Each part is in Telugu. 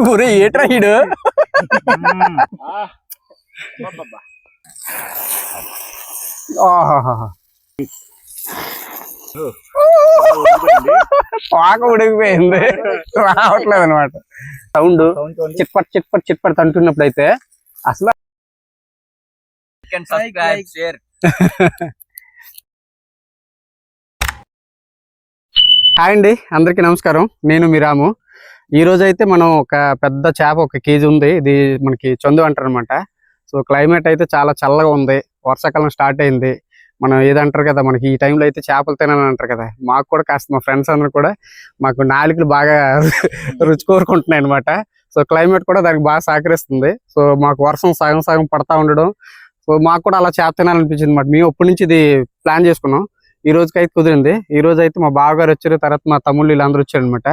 ఊరే ఏట్రా ఈడు. పాక ఉడికిపోయింది, రావట్లేదు అనమాట. సౌండ్ చిట్పట్ చిట్పట్ చిట్పట్ అంటున్నప్పుడు అయితే అసలు హాయ్ అండి, అందరికీ నమస్కారం. నేను మీ రాము. ఈ రోజు అయితే మనం ఒక పెద్ద చేప 1 కేజీ ఉంది. ఇది మనకి చందు అంటారు అనమాట. సో క్లైమేట్ అయితే చాలా చల్లగా ఉంది, వర్షాకాలం స్టార్ట్ అయింది. మనం ఏదంటారు కదా, మనకి ఈ టైంలో అయితే చేపలు తినాలని అంటారు కదా. మాకు కూడా కాస్త మా ఫ్రెండ్స్ అందరూ కూడా మాకు నాలుకలు బాగా రుచి కోరుకుంటున్నాయి అనమాట. సో క్లైమేట్ కూడా దానికి బాగా సహకరిస్తుంది. సో మాకు వర్షం సగం సగం పడతా ఉండడం, సో మాకు కూడా అలా చేప తినాలనిపించింది అనమాట. మేము అప్పటి నుంచి ఇది ప్లాన్ చేసుకున్నాం. ఈ రోజుకి అయితే కుదిరింది. ఈ రోజు అయితే మా బావగారు వచ్చారు, తర్వాత మా తమ్ముళ్ళు వీళ్ళందరూ వచ్చారు అనమాట.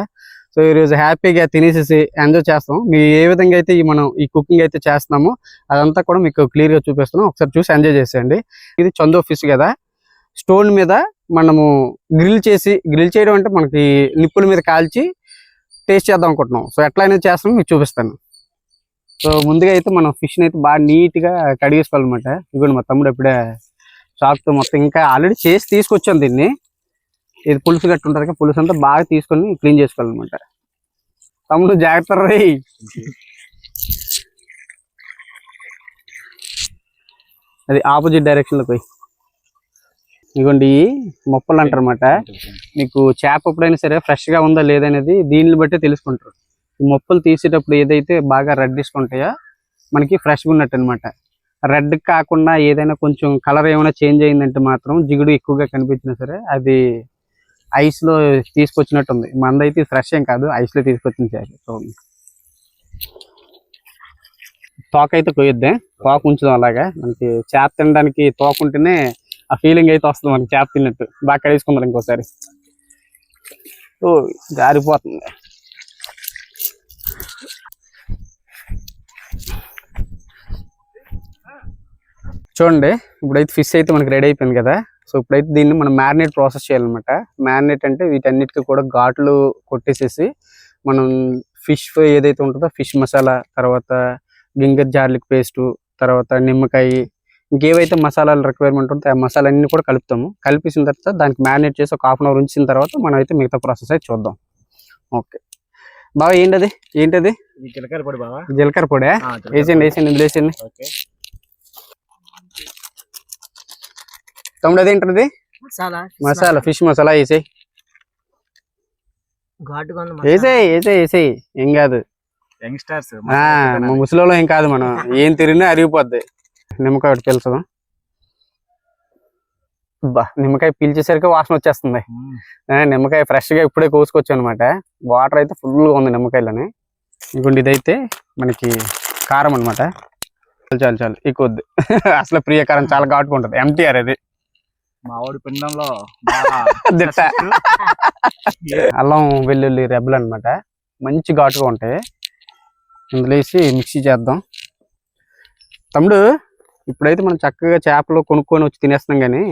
సో ఈ రోజు హ్యాపీగా తినేసేసి ఎంజాయ్ చేస్తాం. మేము ఏ విధంగా అయితే మనం ఈ కుకింగ్ అయితే చేస్తున్నామో అదంతా కూడా మీకు క్లియర్ గా చూపిస్తున్నాం. ఒకసారి చూసి ఎంజాయ్ చేసేయండి. ఇది చందో ఫిష్ కదా, స్టోన్ మీద మనము గ్రిల్ చేయడం అంటే మనకి నిప్పుల మీద కాల్చి టేస్ట్ చేద్దాం అనుకుంటున్నాం. సో ఎట్లా అనేది చేస్తామో మీకు చూపిస్తాను. సో ముందుగా అయితే మనం ఫిష్ ని అయితే బాగా నీట్ గా కడిగేసుకోవాలన్నమాట. ఇదిగోండి మా తమ్ముడు ఎప్పుడే చాకుతో మొత్తం ఇంకా ఆల్రెడీ చేసి తీసుకొచ్చాం దీన్ని. ఇది పులుసు గట్టు ఉంటుంది కదా, పులుసు అంతా బాగా తీసుకొని క్లీన్ చేసుకోవాలన్నమాట. తమ్ముడు జాగ్రత్త రై. అది ఆపోజిట్ డైరెక్షన్ లో పోయి. ఇదిగోండి మొప్పలు అంటారు అనమాట. మీకు చేప ఎప్పుడైనా సరే ఫ్రెష్ గా ఉందా లేదనేది దీన్ని బట్టే తెలుసుకుంటారు. ఈ మొప్పలు తీసేటప్పుడు ఏదైతే బాగా రెడ్డిష్ ఉంటాయో మనకి ఫ్రెష్గా ఉన్నట్టు అనమాట. రెడ్ కాకుండా ఏదైనా కొంచెం కలర్ ఏమైనా చేంజ్ అయిందంటే మాత్రం జిగుడు ఎక్కువగా కనిపించినా సరే అది ఐస్ లో తీసుకొచ్చినట్టు ఉంది. మందైతే ఫ్రెష్ ఏం కాదు, ఐస్ లో తీసుకొచ్చిన చేప. సో తోక అయితే కొయ్యొద్దే, తోక ఉంచుదాం. అలాగా మనకి చేప తినడానికి తోక ఉంటేనే ఆ ఫీలింగ్ అయితే వస్తుంది మనకి, చేప తిన్నట్టు. బాగా కడేసుకుందాం ఇంకోసారి. ఓ జారిపోతుంది. చూడండి, ఇప్పుడైతే ఫిష్ అయితే మనకి రెడీ అయిపోయింది కదా. సో ఇప్పుడైతే దీన్ని మనం మ్యారినేట్ ప్రాసెస్ చేయాలన్నమాట. మ్యారినేట్ అంటే వీటన్నిటికీ కూడా ఘాట్లు కొట్టేసేసి మనం ఫిష్ ఏదైతే ఉంటుందో ఫిష్ మసాలా, తర్వాత గింజర్ జార్లిక్ పేస్టు, తర్వాత నిమ్మకాయ, ఇంకేవైతే మసాలాలు రిక్వైర్మెంట్ ఉంటే ఆ మసాలా అన్ని కూడా కలుపుతాము. కలిపేసిన తర్వాత దానికి మ్యారినేట్ చేసి ఒక 1/2 అవర్ ఉంచిన తర్వాత మనం అయితే మిగతా ప్రాసెస్ అయితే చూద్దాం. ఓకే బాగా ఏంటది జీలకర్ర పొడి బాగా. జీలకర్ర పొడి వేసేయండి ఇందులో వేసేయండి. తమ్ముడు అదేంటది? మసాలా, ఫిష్ మసాలా వేసేయి. వేసేయి ఏం కాదు. ముసలిలో ఏం కాదు, మనం ఏం తిరిగినా అరిగిపోద్ది. నిమ్మకాయ ఒకటి తెలుసు. నిమ్మకాయ పీల్చేసరికి వాసన వచ్చేస్తుంది. నిమ్మకాయ ఫ్రెష్ గా ఇప్పుడే కోసుకొచ్చు అనమాట. వాటర్ అయితే ఫుల్ గా ఉంది నిమ్మకాయలోనే. ఇంకోటి ఇదైతే మనకి కారం అనమాట. చాలు ఎక్కువ వద్దు. అసలు ప్రియ కారం చాలా ఘాటుగా ఉంటుంది. ఎంటీఆర్ అది మావాడి పిండంలో దిట్ట. అల్లం వెల్లుల్లి రెబ్బలు అనమాట, మంచి ఘాటుగా ఉంటాయి. ఇందులో వేసి మిక్సీ చేద్దాం. తమ్ముడు ఇప్పుడైతే మనం చక్కగా చేపలు కొనుక్కొని వచ్చి తినేస్తున్నాం, కానీ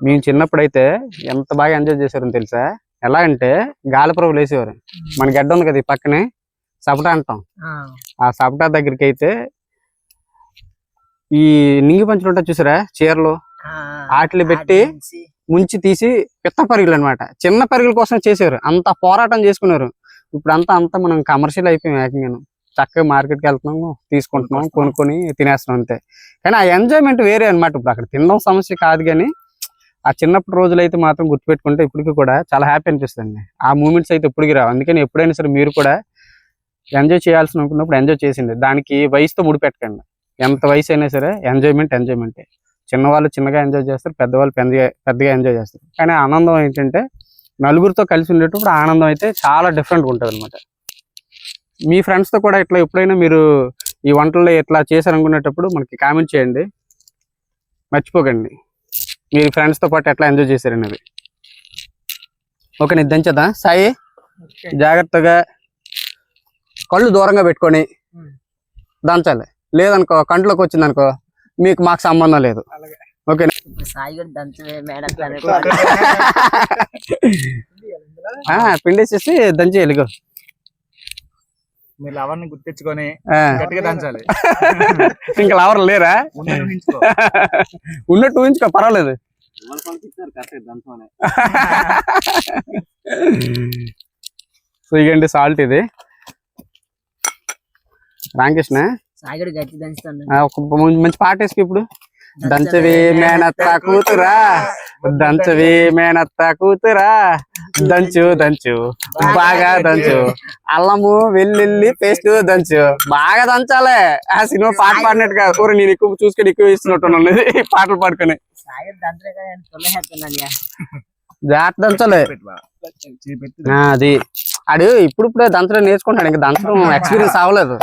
మేము చిన్నప్పుడైతే ఎంత బాగా ఎంజాయ్ చేశారని తెలుసా? ఎలా అంటే గాలిపురవులు వేసేవారు. మన గడ్డ ఉంది కదా ఈ పక్కనే, సపటా అంటాం. ఆ సపటా దగ్గరికి అయితే ఈ నింగి పంచులు ఉంటాయి చూసారా, చీరలు, వాటిని పెట్టి ముంచి తీసి పిత్త పరుగులు అనమాట. చిన్న పరుగుల కోసం చేసేవారు, అంత పోరాటం చేసుకున్నారు. ఇప్పుడు అంతా మనం కమర్షియల్ అయిపోయాం. ఏకంగా చక్కగా మార్కెట్కి వెళ్తున్నాము, తీసుకుంటున్నాం, కొనుక్కొని తినేస్తున్నాం అంతే. కానీ ఆ ఎంజాయ్మెంట్ వేరే అనమాట. ఇప్పుడు అక్కడ తినడం సమస్య కాదు, కానీ ఆ చిన్నప్పుడు రోజులు అయితే మాత్రం గుర్తుపెట్టుకుంటే ఇప్పటికీ కూడా చాలా హ్యాపీ అనిపిస్తుంది. ఆ మూమెంట్స్ అయితే ఇప్పటికి రావు. అందుకని ఎప్పుడైనా సరే మీరు కూడా ఎంజాయ్ చేయాల్సి అనుకున్నప్పుడు ఎంజాయ్ చేసింది. దానికి వయసుతో ముడిపెట్టకండి. ఎంత వయసు అయినా సరే ఎంజాయ్మెంటే. చిన్నవాళ్ళు చిన్నగా ఎంజాయ్ చేస్తారు, పెద్దవాళ్ళు పెద్దగా ఎంజాయ్ చేస్తారు. కానీ ఆనందం ఏంటంటే నలుగురితో కలిసి ఉండేటప్పుడు ఆనందం అయితే చాలా డిఫరెంట్గా ఉంటుంది అనమాట. మీ ఫ్రెండ్స్తో కూడా ఇట్లా ఎప్పుడైనా మీరు ఈ వంటల్లో ఎట్లా చేశారనుకునేటప్పుడు మనకి కామెంట్ చేయండి. మర్చిపోకండి మీరు ఫ్రెండ్స్తో పాటు ఎట్లా ఎంజాయ్ చేశారనేది. ఓకే, నేను దంచదా సాయి? జాగ్రత్తగా కళ్ళు దూరంగా పెట్టుకొని దంచాలి. లేదనుకో కంట్లోకి వచ్చింది అనుకో మాకు సంబంధం లేదు. ఓకే, పిండేసేసి దంచేయాలి. మీరు లవర్ని గుర్తించుకొని ఆ. గట్టిగా దంచాలి. ఇంకా లవర్ లేరా? ఉన్నది ఊహించుకో. ఉన్నట్టు ఊహించుకో, పర్వాలేదు. సో ఇగండి సాల్ట్ ఇది. రామకృష్ణ సాగడు గట్టి దంచుతాను. ఒక మంచి పాట వేసుకు ఇప్పుడు. దంచవి మేనత్త కూతురా, దంచవి మేనత్త కూతురా, దంచు దంచు బాగా దంచు, అల్లము వెల్లుల్లి పేస్ట్ దంచు, బాగా దంచాలే. ఆ సినిమా పాట పాడినట్టుగా కూర నేను ఎక్కువ చూసుకొని ఎక్కువ ఇస్తున్నట్టు ఉన్నది పాటలు పాడుకొని. సాగడు దంచలే కదా తొలహేస్తున్నాను. జాగ్రత్త దంచాలి. అది ఆడు ఇప్పుడు దంచడం నేర్చుకుంటాడు, ఇంకా దంచడం ఎక్స్పీరియన్స్ అవ్వలేదు.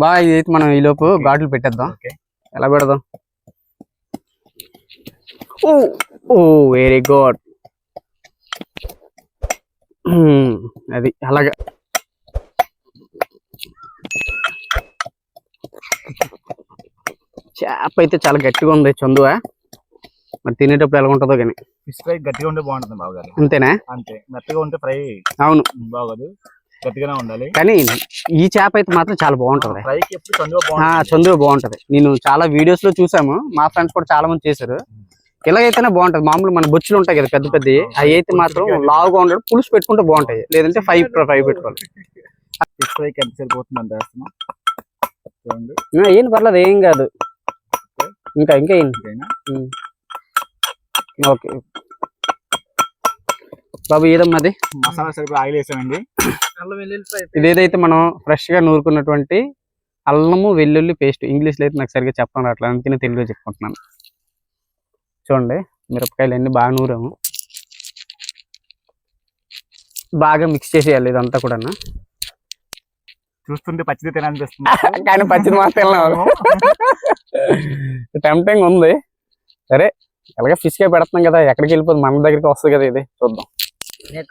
బాగా ఇది మనం ఈ లోపు ఘాట్లు పెట్టేద్దాం. ఎలా పెడదాం? ఓ ఓ వెరీ గుడ్. అది అలాగా. చేప అయితే చాలా గట్టిగా ఉంది చందువా, మరి తినేటప్పుడు ఎలా ఉంటుందో కానీ. ఫిష్ ఫ్రై గట్టిగా ఉంటే బాగుంటుంది బావగారు. అంతేనా? అంతే, మెత్తగా ఉంటే ఫ్రై అవును బాగోదు, గట్టిగానే ఉండాలి. కానీ ఈ చేప అయితే మాత్రం చాలా బాగుంటది. ఫ్రైకి ఎప్పుడు చందుగా బాగుంటుంది. చందుగా బాగుంటది. నేను చాలా వీడియోస్ లో చూసాము, మా ఫ్రెండ్స్ కూడా చాలా మంది చేశారు. ఇలాగైతేనే బాగుంటది. మామూలు మన బొచ్చులు ఉంటాయి కదా పెద్ద పెద్ద, అవి అయితే మాత్రం లావుగా ఉండడం, పులుసు పెట్టుకుంటే బాగుంటాయి, లేదంటే ఫ్రై పెట్టుకోవాలి. ఫిష్ ఫ్రైకి ఎంత సరిపోతుంది అంత వేస్తున్నాం. చూడండి, ఏం పర్లేదు, ఏం కాదు. ఇంకా ఇంకా ఏం ఓకే బాబు. ఏదమ్మా అది? మసాలా సరిపోయి ఆయిల్ వేసామండి. ఇదేదైతే మనం ఫ్రెష్ గా నూరుకున్నటువంటి అల్లము వెల్లుల్లి పేస్ట్. ఇంగ్లీష్ లో అయితే నాకు సరిగ్గా చెప్పడం అట్లా, అందుకనే తెలుగులో చెప్పుకుంటున్నాను. చూడండి, మిరపకాయలు అన్ని బాగా నూరాము, బాగా మిక్స్ చేసేయాలి ఇదంతా కూడా. చూస్తుంటే పచ్చిది తినాలనిపిస్తుంది, కానీ పచ్చిది మాత్రం టెంప్టింగ్ ఉంది. సరే, ఎలాగే ఫిష్ గా పెడుతున్నాం కదా, ఎక్కడికి వెళ్ళిపోతుంది, మన దగ్గరికి వస్తుంది కదా. ఇది చూద్దాం.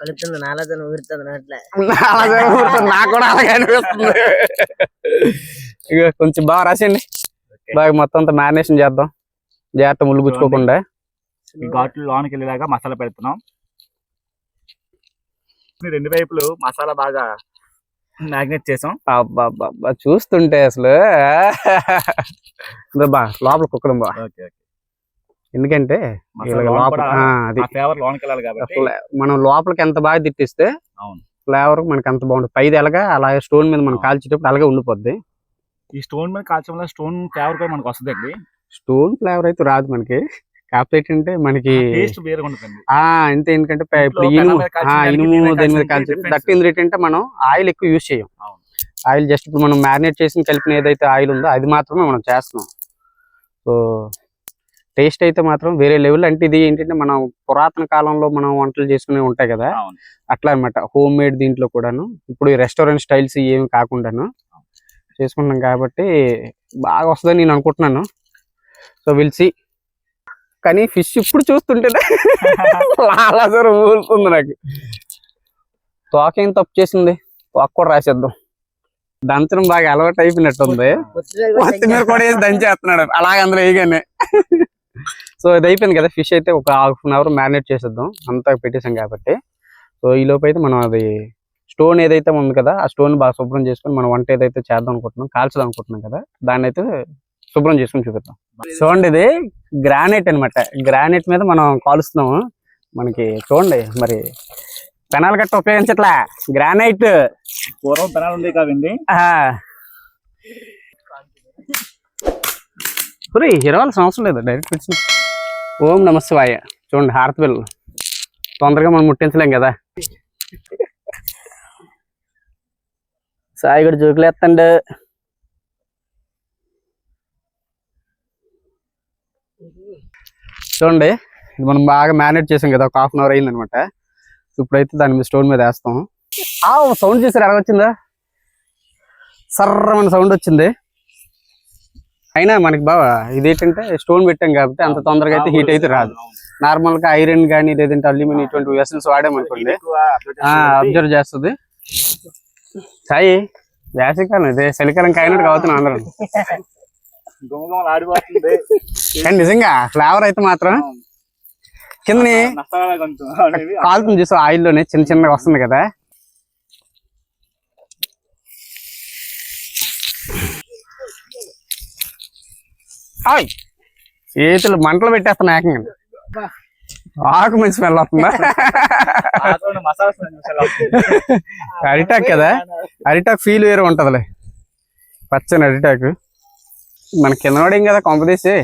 కలుపుతుంది నాలుగు ఊరుతుంది అట్లా. నాకు కూడా అలాగే అనిపిస్తుంది. ఇక కొంచెం బాగా రాసేయండి, బాగా మొత్తం అంతా మ్యారినేషన్ చేద్దాం, జాగ్రత్త ముళ్ళు గుచ్చుకోకుండా. ఈ ఘాట్లు లోనికి వెళ్ళేలాగా మసాలా పెడుతున్నాం. రెండు వైపులు మసాలా బాగా మ్యాగ్నేట్ చేసాం. అబ్బా చూస్తుంటే అసలు బా లోపల కుక్కడం బా. ఎందుకంటే అది ఫ్లేవర్ లోనికి వెళ్ళాలి కాబట్టి మనం లోపలికి ఎంత బాగా తిట్టిస్తే ఫ్లేవర్ మనకి అంత బాగుంటుంది. పైది ఎలాగా అలాగే స్టోన్ మీద మనం కాల్చేటప్పుడు అలాగే ఉండిపోద్ది. ఈ స్టోన్ మీద కాల్చడం వల్ల స్టోన్ ఫ్లేవర్ కూడా మనకు వస్తుందండి. స్టోన్ ఫ్లేవర్ అయితే రాదు మనకి, కాకపోతే ఏంటంటే మనకి టేస్ట్ వేరుగా ఉంటుంది. అంతే. ఎందుకంటే ఇప్పుడు ఇనుము దేని మీద కాల్చి దట్ ఏంటంటే మనం ఆయిల్ ఎక్కువ యూజ్ చేయం. ఆయిల్ జస్ట్ ఇప్పుడు మనం మ్యారినేట్ చేసి కలిపిన ఏదైతే ఆయిల్ ఉందో అది మాత్రమే మనం చేస్తున్నాం. సో టేస్ట్ అయితే మాత్రం వేరే లెవెల్. అంటే ఇది ఏంటంటే మనం పురాతన కాలంలో మనం వంటలు చేసుకునే ఉంటాయి కదా, అట్లా అనమాట. హోమ్ మేడ్ దీంట్లో కూడాను, ఇప్పుడు ఈ రెస్టారెంట్ స్టైల్స్ ఏమి కాకుండాను చేసుకుంటాం కాబట్టి బాగా వస్తుందని నేను అనుకుంటున్నాను. So will see. కానీ ఫిష్ ఇప్పుడు చూస్తుంటేనే లాలాజరు ఊరుతుంది నాకు. తోక ఏం తప్పు చేసింది, తోక కూడా రాసేద్దాం. దంచడం బాగా అలవాటు అయిపోయినట్టుంది. కొత్తిమీర కూడా వేసి దంచేస్తున్నాడు అలాగే అందులో వేయగానే. సో ఇది అయిపోయింది కదా, ఫిష్ అయితే ఒక ½ అవర్ మ్యారినేట్ చేసేద్దాం, అంతా పెట్టేసాం కాబట్టి. సో ఈ లోపు అయితే మనం అది స్టోన్ ఏదైతే ఉంది కదా, ఆ స్టోన్ బాగా శుభ్రం చేసుకొని మనం వంట ఏదైతే చేద్దాం అనుకుంటున్నాం, కాల్చదాం అనుకుంటున్నాం కదా, దాన్ని అయితే శుభ్రం చేసుకుని చూపిద్దాం. చూడండి, ఇది గ్రానైట్ అనమాట. గ్రానైట్ మీద మనం కాలుస్తున్నాము. మనకి చూడండి మరి పెనాలు గట్ట ఉపయోగించట్లా, గ్రానైట్. పూర్వం పెనాలు ఉంది కాదండి. ఇరవాల్సిన అవసరం లేదు, డైరెక్ట్ పెట్టిన. ఓం నమ శివాయ. చూడండి హారతి బిల్లు తొందరగా మనం ముట్టించలేం కదా. సాయి కూడా జోకులు ఎత్తండి. చూడండి, ఇది మనం బాగా మ్యారినేట్ చేసాం కదా, ఒక ½ అవర్ అయింది అనమాట. ఇప్పుడైతే దాని మీద స్టోన్ మీద వేస్తాం. సౌండ్ చేసారు, ఎలా వచ్చిందా? సర్రమైన సౌండ్ వచ్చింది. అయినా మనకి బాగా ఇదేంటంటే స్టోన్ పెట్టాం కాబట్టి అంత తొందరగా అయితే హీట్ అయితే రాదు. నార్మల్ గా ఐరన్ కానీ లేదంటే అల్యూమినియం ఇటువంటి వెసల్స్ వాడామనుకోండి అబ్జర్వ్ చేస్తుంది. సాయి వేసవికాలం ఇదే చలికాలం కాయనట్టు కావుతున్నాం అందరం. కానీ నిజంగా ఫ్లేవర్ అయితే మాత్రం కిందని కాలుతుంది చూసా, ఆయిల్లోనే చిన్న చిన్నగా వస్తుంది కదా. హాయ్ చేతులు మంటలు పెట్టేస్తున్నా ఏకంగా. ఆకు మంచి స్మెల్ వస్తుందా? అరిటాక్ కదా, అరిటాక్ ఫీల్ వేరే ఉంటదిలే. పచ్చని అరిటాకు మన కింద పడేం కదా కొంపదీసి,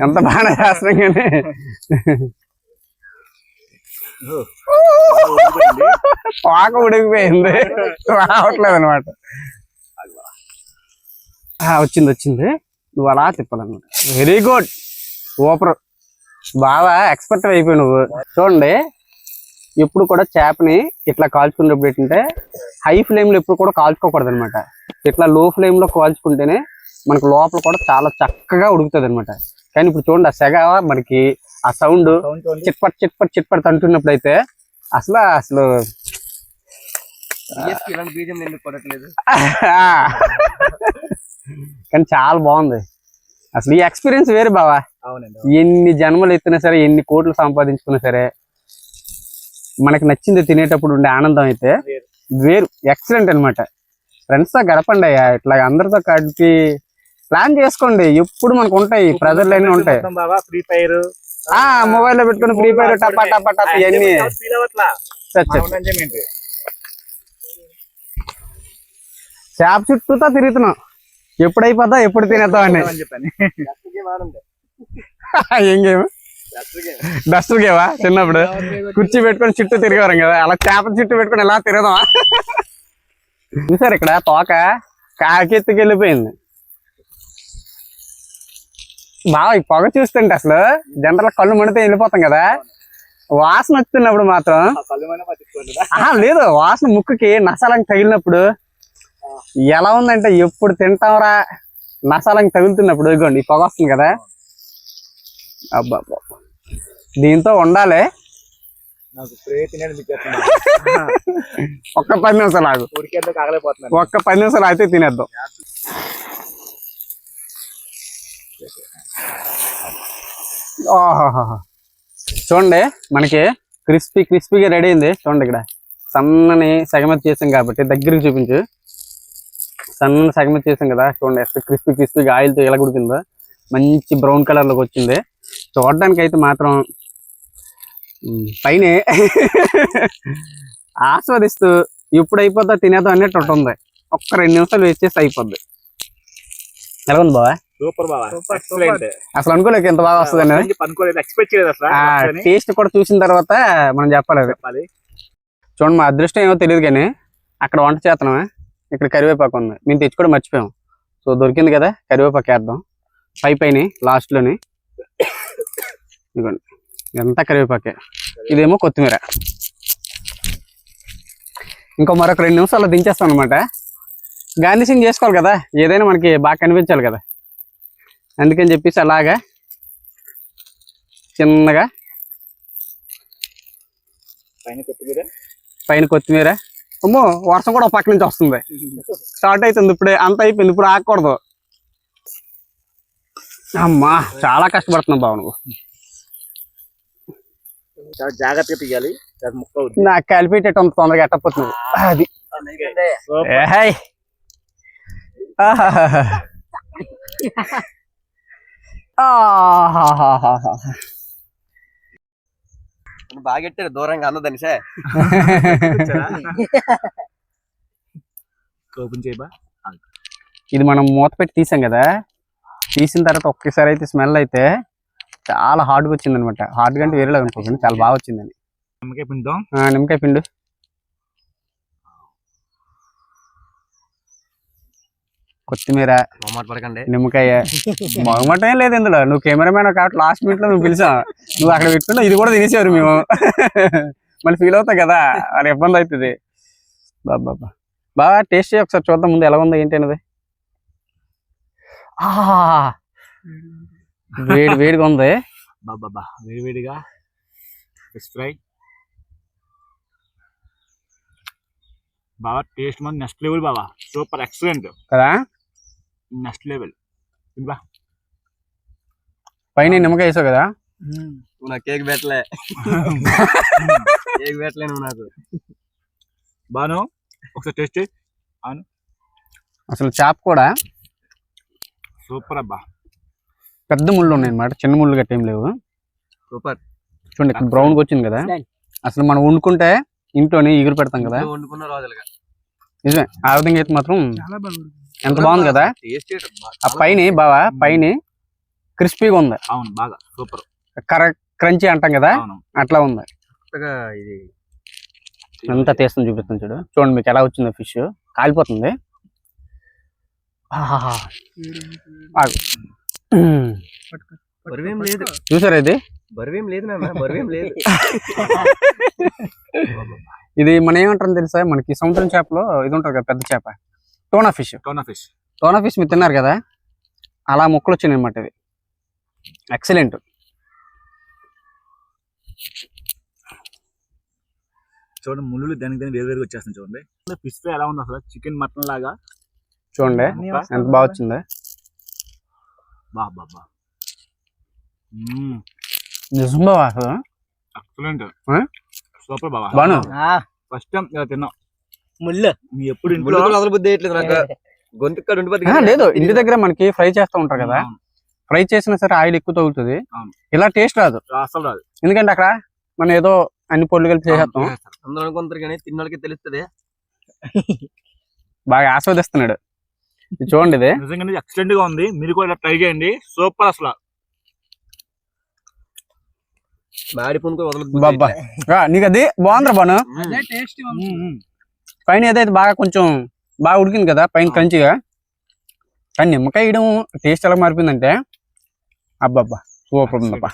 ఎంత బాగా చేస్తున్నాం కానీ పాక ఉడికిపోయింది, రావట్లేదు అనమాట. వచ్చింది నువ్వు అలా తిప్పాలన్నమాట. వెరీ గుడ్, సూపర్, బాగా ఎక్స్పర్ట్ అయిపోయి నువ్వు. చూడండి, ఎప్పుడు కూడా చేపని ఇట్లా కాల్చుకునేటప్పుడు ఏంటంటే హై ఫ్లేమ్ లో ఎప్పుడు కూడా కాల్చుకోకూడదు అనమాట. ఇట్లా లో ఫ్లేమ్ లో కాల్చుకుంటేనే మనకు లోపల కూడా చాలా చక్కగా ఉడుకుతుంది అనమాట. కానీ ఇప్పుడు చూడండి, ఆ సెగ మనకి ఆ సౌండ్ చిట్పట్ చిట్పట్ చిట్పట్ అంటున్నప్పుడు అయితే అసలు బీజం ఎందుకు పడట్లేదు? కానీ చాలా బాగుంది అసలు. ఈ ఎక్స్పీరియన్స్ వేరు బావా. అవునండి. ఎన్ని జన్మలు ఎత్తినా సరే, ఎన్ని కోట్లు సంపాదించుకున్నా సరే, మనకి నచ్చింది తినేటప్పుడు ఉండే ఆనందం అయితే వేరు, ఎక్సలెంట్ అనమాట. ఫ్రెండ్స్ తో గడపండి అయ్యా, ఇట్లా అందరితో కలిపి ప్లాన్ చేసుకోండి. ఎప్పుడు మనకు ఉంటాయి, ప్రెజర్లు అన్నీ ఉంటాయి. ఫ్రీ ఫైర్ మొబైల్ లో పెట్టుకుని ఫ్రీ ఫైర్ టపా టపా టపా ఇవన్నీ చేప చుట్టూతో తిరుగుతున్నాం, ఎప్పుడు అయిపోతా ఎప్పుడు తినేద్దాం అని. ఏం గేమ్? డస్టర్ గేమా? చిన్నప్పుడు కుర్చీ పెట్టుకొని చుట్టూ తిరిగేవారం కదా, అలా చేప చుట్టూ పెట్టుకొని ఎలా తిరగదామా? చూసారు ఇక్కడ తోక కాకెత్తుకి వెళ్ళిపోయింది. బాగా ఈ పొగ చూస్తుంటే అసలు జనరల్ కళ్ళు మండితే వెళ్ళిపోతాం కదా, వాసన వస్తున్నప్పుడు మాత్రం లేదు, వాసన ముక్కుకి నసాలంగా తగిలినప్పుడు ఎలా ఉందంటే, ఎప్పుడు తింటాంరా నసాలంగా తగులుతున్నప్పుడు. ఇదిగోండి ఈ పొగ వస్తుంది కదా, అబ్బా దీంతో ఉండాలి. ఒక్క 10 నిమిషాలు ఆగు, ఒక్క 10 నిమిషాలు అయితే తినేద్దాం. ఓహో, చూడండి మనకి క్రిస్పీగా రెడీ అయింది. చూడండి ఇక్కడ సన్నని సగమతి చేసాం కాబట్టి దగ్గరికి చూపించు. సన్నని సగమతి చేసాం కదా, చూడండి ఎంత క్రిస్పీగా ఆయిల్తో ఎలా ఉడికిందో, మంచి బ్రౌన్ కలర్ లోకి వచ్చింది. చూడడానికి అయితే మాత్రం పైన ఆస్వాదిస్తూ ఎప్పుడు అయిపోద్దా తినేద్దాం అన్నట్టు ఉంటుంది. ఒక్క 2 నిమిషాలు వేస్ట్ చేస్తే అయిపోద్ది. ఎలా ఉంది బావా? సూపర్ బావా, అసలు అనుకోలేక ఎంత బాగా వస్తుంది అనేది. టేస్ట్ కూడా చూసిన తర్వాత మనం చెప్పాలి. చూడండి, మా అదృష్టం ఏమో తెలియదు కానీ అక్కడ వంట చేస్తున్నామే, ఇక్కడ కరివేపాకు ఉంది, మేము తెచ్చుకోవడం మర్చిపోయాం. సో దొరికింది కదా, కరివేపాకు వేద్దాం పైన లాస్ట్లోని. ఇదిగోండి ఎంత కరివేపాకే, ఇదేమో కొత్తిమీర. ఇంకో మరొక 2 నిమిషాల్లో దించేస్తాం అనమాట. గార్నిషింగ్ చేసుకోవాలి కదా, ఏదైనా మనకి బాగా కనిపించాలి కదా, అందుకని చెప్పేసి అలాగా చిన్నగా పైన కొత్తిమీర. అమ్మో, వర్షం కూడా పక్క నుంచి వస్తుంది, స్టార్ట్ అవుతుంది ఇప్పుడే, అంత అయిపోయింది, ఇప్పుడు ఆగకూడదు. అమ్మా చాలా కష్టపడుతున్నావు బావ నువ్వు. జాగ్రత్తగా తీయాలి, నాకు కలిపేటట్టు అంత తొందరగా ఎట్టపోతున్నావు అది. బాగా పెట్టారు దూరంగా అందదని సార్. ఇది మనం మూత పెట్టి తీసాం కదా, తీసిన తర్వాత ఒక్కసారి అయితే స్మెల్ అయితే చాలా హార్డ్గా వచ్చింది అనమాట. హార్డ్గా అంటే వేరేలా అనుకోకండి, చాలా బాగా వచ్చిందని. నిమ్మకాయ పిండు. కొత్తిమీర, నిమ్మకాయ. మొగమటం లేదు ఇందులో, నువ్వు కెమెరామెన్ కాబట్టి లాస్ట్ మినిట్ లో నువ్వు పిలిచావు, నువ్వు అక్కడ పెట్టుకుంటా ఇది కూడా తినేసేవారు మేము. మళ్ళీ ఫీల్ అవుతావు కదా, అది ఇబ్బంది అవుతుంది. బాబా బాగా టేస్ట్ చేయి ఒకసారి, చూద్దాం ముందు ఎలా ఉందో ఏంటి అనేది. వేడిగా ఉంది బాబా, వేడిగా ఫిష్ ఫ్రై బాబా. టేస్ట్ మన నెక్స్ట్ లెవెల్ బాబా, సూపర్ ఎక్సలెంట్ కదా, నెక్స్ట్ లెవెల్. పైన నిమ్మకాయ వేసావు కదా, నా కేక్ పెట్టలే నువ్వు నాకు బాను ఒకసారి టేస్ట్. అవును, అసలు చేప కూడా సూపర్ అబ్బా. పెద్ద ముళ్ళు ఉన్నాయి అన్నమాట, చిన్న ముళ్ళు గట్టి ఏం లేవు. సూపర్. చూడండి ఇక్కడ బ్రౌన్ గా వచ్చింది కదా. అసలు మనం వండుకుంటే ఇంట్లోనే ఎగురు పెడతాం కదా, వండుకున్న రోజులుగా నిజమే. ఆ విధంగా అయితే మాత్రం ఎంత బాగుంది కదా. ఆ పైన బావా పైన క్రిస్పీగా ఉంది. అవును, బాగా సూపర్. క్రంచీ అంటాం కదా, అట్లా ఉంది. ఇది అంతా తీస్తుంది చూపిస్తాను చూడు. చూడండి మీకు ఎలా వచ్చిందో ఫిష్, కాలిపోతుంది. బరువేం లేదు, చూసారా ఇది బరువేం లేదు నాన్న, బరువేం లేదు. ఇది మనం ఏమంటాం తెలుసా, మనకి సముద్రం చేపలో ఇది ఉంటుంది కదా పెద్ద చేప, టోనా ఫిష్. టోనా ఫిష్ మీరు తిన్నారు కదా, అలా ముక్కలు వచ్చినాయి అన్నమాట. ఇది ఎక్సలెంట్. చూడండి ముళ్ళు దానికి వేరువేరుగా వచ్చేస్తుంది. చూడండి ఫిష్ ఫ్రై ఎలా ఉంది అసలు, చికెన్ మటన్ లాగా. చూడండి ఎంత బాగా వచ్చింది. బాబా నిజం బావా అసలు ఎక్సలెంట్, సూపర్ బాబా. బాను ఫస్ట్ టైం తిన్నాం. ముళ్ళు మీ ఎప్పుడు ఇంట్లో అసలు బుద్ధి వేయట్లేదు నాకు. గొంతు లేదు, ఇంటి దగ్గర మనకి ఫ్రై చేస్తూ ఉంటారు కదా, ఫ్రై చేసినా సరే ఆయిల్ ఎక్కువ తగులుతుంది, ఇలా టేస్ట్ రాదు అసలు రాదు. ఎందుకంటే అక్కడ మనం ఏదో అన్ని పొడులు కలిపి చేసేస్తాం. అందరూ అనుకుంటారు కానీ తిన్నోళ్ళకి తెలుస్తుంది. బాగా ఆస్వాదిస్తున్నాడు. ఇది చూడండి, ఇది నిజంగా ఎక్సలెంట్ గా ఉంది. మీరు కూడా ట్రై చేయండి, సూపర్ అసలు. బాబా నీకు అది బాగుందిరా బాను. పైన ఏదైతే బాగా కొంచెం బాగా ఉడికింది కదా పైన క్రంచిగా, కానీ నిమ్మకాయ వేయడం టేస్ట్ ఎలా మారిపోయిందంటే అబ్బబ్బా సూపర్ ఉందబ్బా.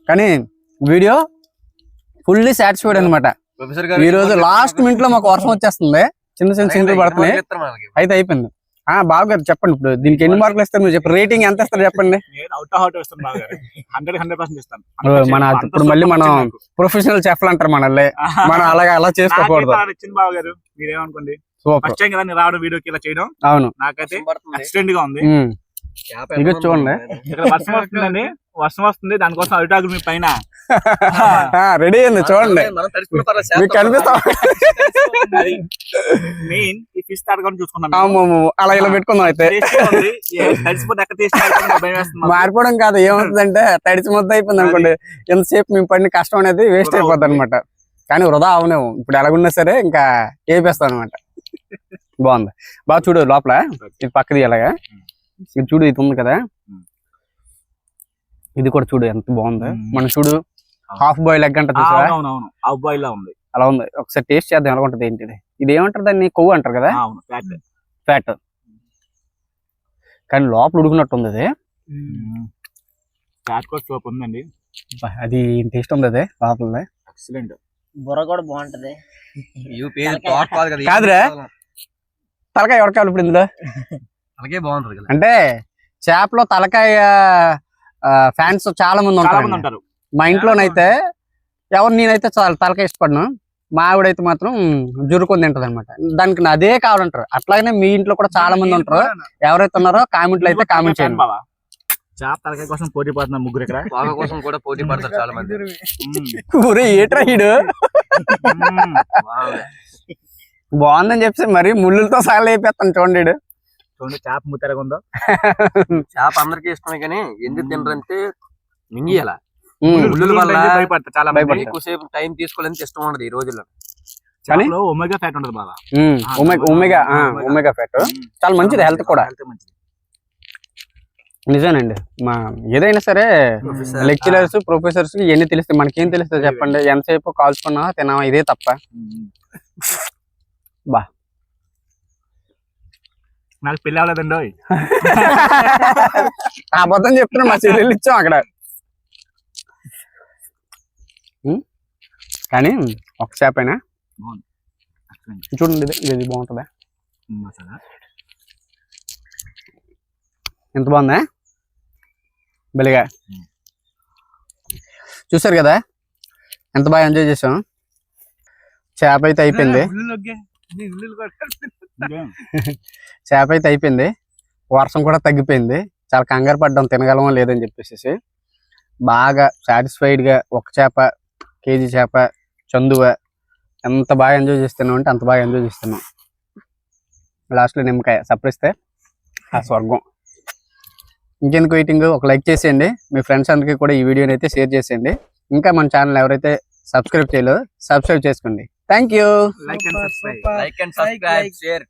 కానీ వీడియో ఫుల్లీ సాటిస్ఫైడ్ అనమాట. ఈ రోజు లాస్ట్ మినిట్ లో మాకు వర్షం వచ్చేస్తుంది, చిన్న చిన్న సింపుల్ పడుతున్నాయి, అయితే అయిపోయింది. బాబు గారు చెప్పండి, ఇప్పుడు దీనికి ఎన్ని మార్కులు ఇస్తారు మీరు చెప్పండి, రేటింగ్ ఎంత ఇస్తారు చెప్పండి. మన ఇప్పుడు మళ్ళీ మనం ప్రొఫెషనల్ చెఫ్లు అంటారు మనల్ని, మనం అలాగే అలా చేసుకోకూడదు. రావడం వీడియోకి ఇలా చేయడం అవును నాకైతే ఎక్సలెంట్ గా ఉంది. ఇక చూడండి ఇక్కడ వర్షం వస్తుందండి, వర్షం వస్తుంది, దానికోసం అరిటాకులు మీ పైన రెడీ అయింది చూడండి, మీకు కనిపిస్తా. మెయిన్ ఈ ఫిష్ తాడుకొని చూసుకున్నాం, అలా ఇలా పెట్టుకుందాం. అయితే మారిపోవడం కాదు, ఏమవుతుందంటే తడిచి ముద్ద అయిపోయింది అనుకోండి, ఎంతసేపు మేము పడిన కష్టం అనేది వేస్ట్ అయిపోద్ది అనమాట. కానీ వృధా అవునేవు, ఇప్పుడు ఎలాగున్నా సరే ఇంకా వేపేస్తాం అనమాట. బాగుంది బాగా చూడు లోపల, ఇది పక్కది ఎలాగా, ఇది చూడు ఇది ఉంది కదా, ఇది కూడా చూడు ఎంత బాగుంది. మనం చూడు హాఫ్ బాయిల్ ఎగ్ అంటే హాఫ్ బాయిల్ లా ఉంది, అలా ఉంది. ఒకసారి టేస్ట్ చేద్దాం ఎలా ఉంటది ఏంటిది. ఇది ఏమంటారు దాన్ని, కొవ్వు అంటారు కదా, ఫ్యాట్. కానీ లోపల ఉడుకున్నట్టు ఉంది అది. ఉందండి, అది టేస్ట్ ఉంది అది లోపల. ఎక్సలెంట్. బుర్ర కూడా బాగుంటది. కాదురా తలకాయ ఎవరికావాలి ఇప్పుడు ఇందులో, బాగుంటది అంటే చేపలో తలకాయ ఫ్యాన్స్ చాలా మంది ఉంటారు. మా ఇంట్లోనైతే నేనైతే చాలా తలకాయ ఇష్టపడను, మా ఆవిడైతే మాత్రం జురుకొని తింటది అనమాట. దానికి అదే కావాలంటారు. అట్లాగనే మీ ఇంట్లో కూడా చాలా మంది ఉంటారు, ఎవరైతే ఉన్నారో కామెంట్లు అయితే కామెంట్ చేయండి. చేప తలకాయ కోసం పోటీ పడుతున్నారు ముగ్గురు, ఇక్కడ బాగా కోసం కూడా పోటీ పడతారు చాలా మంది. ఊరే ఏట్రా హీడు బాగుందని చెప్పి మరి ముళ్ళులతో సాగలు అయిపోతాను చూడండి. చూడండి చేప ముత్తరగా ఉందో. చేప అందరికీ ఇష్టమే కానీ ఎందుకు తినరంటే మింగియాల భయపడతారు చాలా మంది, ఎక్కువసేపు టైం తీసుకోవాలని ఇష్టం ఉండదు ఈ రోజుల్లో. ఒమేగా ఫ్యాట్ ఉండదు బాగా, ఒమేగా ఫ్యాట్ చాలా మంచిది, హెల్త్ కూడా నిజానండి. ఏదైనా సరే లెక్చరర్స్ ప్రొఫెసర్స్ ఇవన్నీ తెలిస్తే మనకేం తెలుస్తుంది చెప్పండి. ఎంతసేపు కాల్చుకున్నా తినా ఇదే తప్ప. బా నాకు పెళ్ళి అవ్వలేదండి, అబద్ధం చెప్తున్నా, మా చెల్లెలు ఇచ్చాం అక్కడ. కానీ ఒక చేపైనా చూడండి, ఇది బాగుంటుందా, ఎంత బాగుందా బలిగా. చూసారు కదా ఎంత బాగా ఎంజాయ్ చేసాం. చేప అయితే అయిపోయింది, చేప అయితే అయిపోయింది, వర్షం కూడా తగ్గిపోయింది. చాలా కంగారు పడ్డాం తినగలమో లేదని చెప్పేసి. బాగా సాటిస్ఫైడ్గా ఒక చేప, కేజీ చేప, చందువ ఎంత బాగా ఎంజాయ్ చేస్తున్నాం అంటే అంత బాగా ఎంజాయ్ చేస్తున్నాం. లాస్ట్లో నిమ్మకాయ సప్పరిస్తే ఆ స్వర్గం. ఇంకెందుకు వెయిటింగ్, ఒక లైక్ చేసేయండి, మీ ఫ్రెండ్స్ అందరికీ కూడా ఈ వీడియోని అయితే షేర్ చేసేయండి. ఇంకా మన ఛానల్ ఎవరైతే సబ్స్క్రైబ్ చేయలేదో సబ్స్క్రైబ్ చేసుకోండి. Thank you. Like and subscribe share.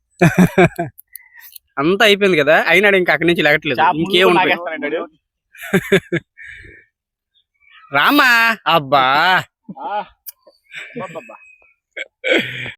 అంతా అయిపోయింది కదా, అయినాడు ఇంకా అక్కడి నుంచి లెగట్లేదు, ఇంకేముంటుంది. రామా అబ్బా.